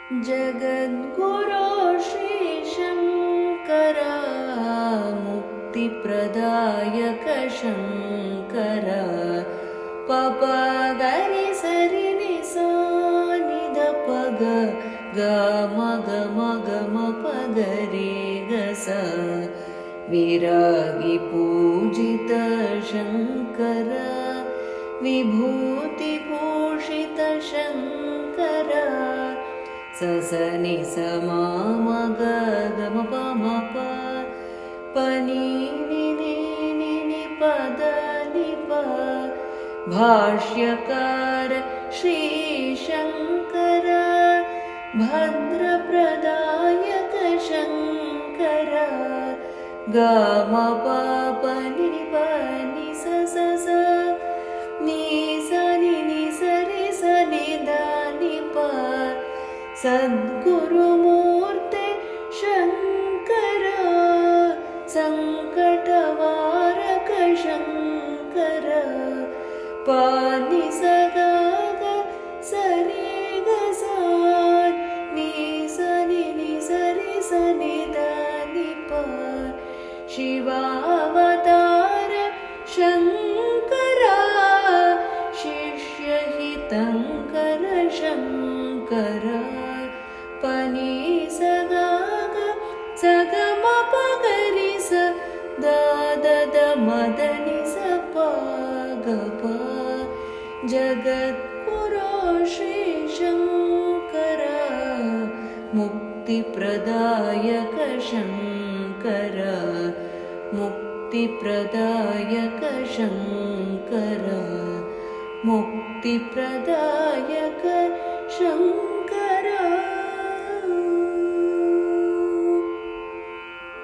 जगद्गुरो श्रीशङ्कर मुक्तिप्रदायक शङ्कर पप गरि सरि नि सा नि ध प ग ग म ग म ग म प ग रे ग स विरागी पूजित शङ्कर विभूतिभूषित शङ्कर स स नि स म म ग ग म प म प प नि नि नि नि नि प द नि प भाष्यकार श्रीशङ्कर भद्रप्रदायक शङ्कर ग म प प नि नि प नि स स स नि स नि नि स रि स नि द नि प सद्गुरुमूर्ते शङ्कर सङ्कटवारक शङ्कर प नि स ग ग स रि ग स नि स नि नि स रि स नि द नि प शिवावतार शङ्कर शिष्यहितङ्कर शङ्कर प नि स ग ग स ग म प ग रि स द द द म द नि स प ग प जगद्गुरो श्रीशङ्कर मुक्तिप्रदायक शङ्कर मुक्तिप्रदायक शङ्कर मुक्तिप्रदायक शङ्कर